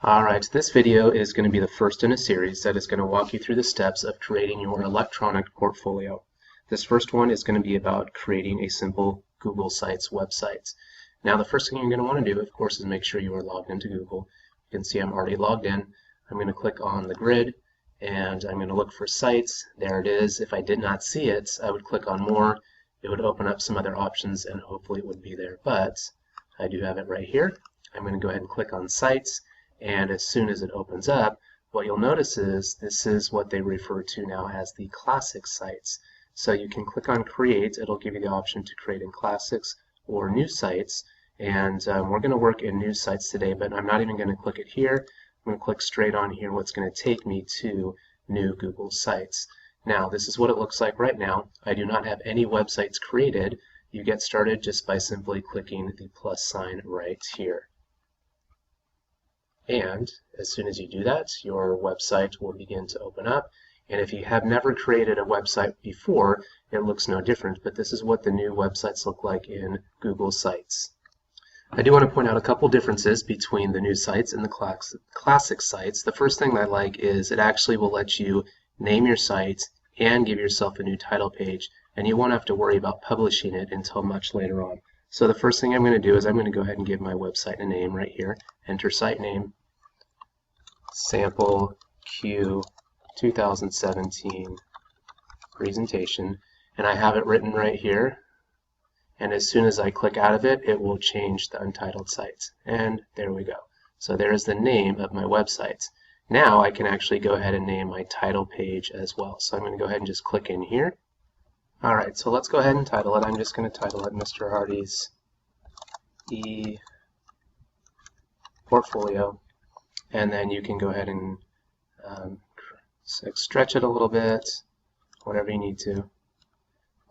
Alright, this video is going to be the first in a series that is going to walk you through the steps of creating your electronic portfolio. This first one is going to be about creating a simple Google Sites website. Now the first thing you're going to want to do, of course, is make sure you are logged into Google. You can see I'm already logged in. I'm going to click on the grid and I'm going to look for sites. There it is. If I did not see it, I would click on more. It would open up some other options and hopefully it would be there, but I do have it right here. I'm going to go ahead and click on sites. And as soon as it opens up, what you'll notice is this is what they refer to now as the classic sites. So you can click on create. It'll give you the option to create in classics or new sites. And we're going to work in new sites today, but I'm not even going to click it here. I'm going to click straight on here, what's going to take me to new Google Sites. Now this is what it looks like right now. I do not have any websites created. You get started just by simply clicking the plus sign right here. And as soon as you do that, your website will begin to open up. And if you have never created a website before, it looks no different, but this is what the new websites look like in Google Sites. I do want to point out a couple differences between the new sites and the classic sites. The first thing I like is it actually will let you name your site and give yourself a new title page, and you won't have to worry about publishing it until much later on. So the first thing I'm going to do is I'm going to go ahead and give my website a name right here. Enter site name. Sample Q 2017 presentation, and I have it written right here, and as soon as I click out of it, it will change the untitled sites, and there we go. So there is the name of my website. Now I can actually go ahead and name my title page as well. So I'm going to go ahead and just click in here. Alright, so let's go ahead and title it. I'm just going to title it Mr. Hardy's e-portfolio. And then you can go ahead and stretch it a little bit, whatever you need to.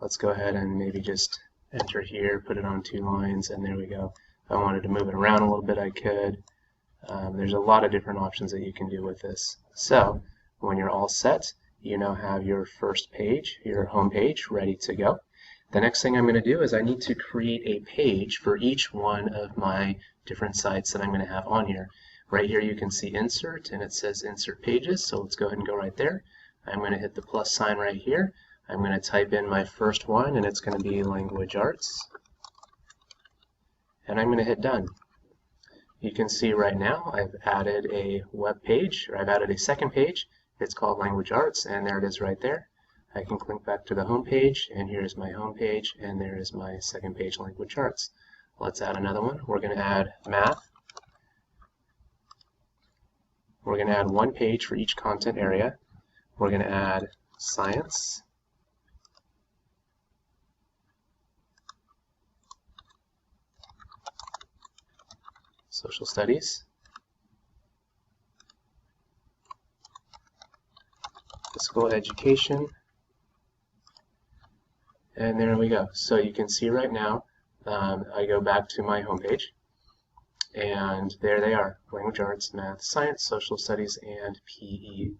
Let's go ahead and maybe just enter here, put it on 2 lines, and there we go. If I wanted to move it around a little bit, I could. There's a lot of different options that you can do with this. So when you're all set, you now have your first page, your home page, ready to go. The next thing I'm going to do is I need to create a page for each one of my different sites that I'm going to have on here. Right here you can see insert, and it says insert pages, so let's go ahead and go right there. I'm going to hit the plus sign right here. I'm going to type in my first one, and it's going to be language arts. And I'm going to hit done. You can see right now I've added a web page, or I've added a second page. It's called language arts, and there it is right there. I can click back to the home page, and here's my home page, and there is my second page, language arts. Let's add another one. We're going to add math. We're going to add 1 page for each content area. We're going to add science, social studies, physical education, and there we go. So you can see right now, I go back to my home page. And there they are, language arts, math, science, social studies, and PE.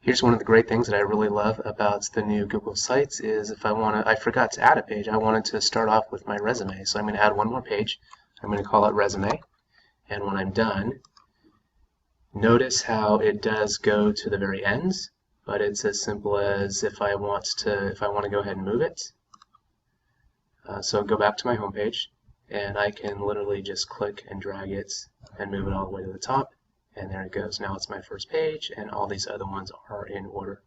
Here's one of the great things that I really love about the new Google Sites is if I forgot to add a page, I wanted to start off with my resume. So I'm going to add one more page. I'm going to call it resume. And when I'm done, notice how it does go to the very end, but it's as simple as if I want to go ahead and move it. So go back to my home page. And I can literally just click and drag it and move it all the way to the top, and there it goes. Now it's my first page, and all these other ones are in order.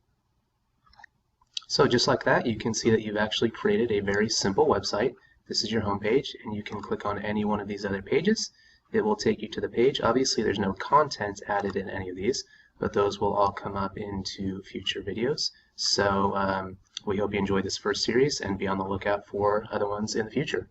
So just like that, you can see that you've actually created a very simple website. This is your home page, and you can click on any one of these other pages. It will take you to the page. Obviously there's no content added in any of these, but those will all come up into future videos. So we hope you enjoyed this first series and be on the lookout for other ones in the future.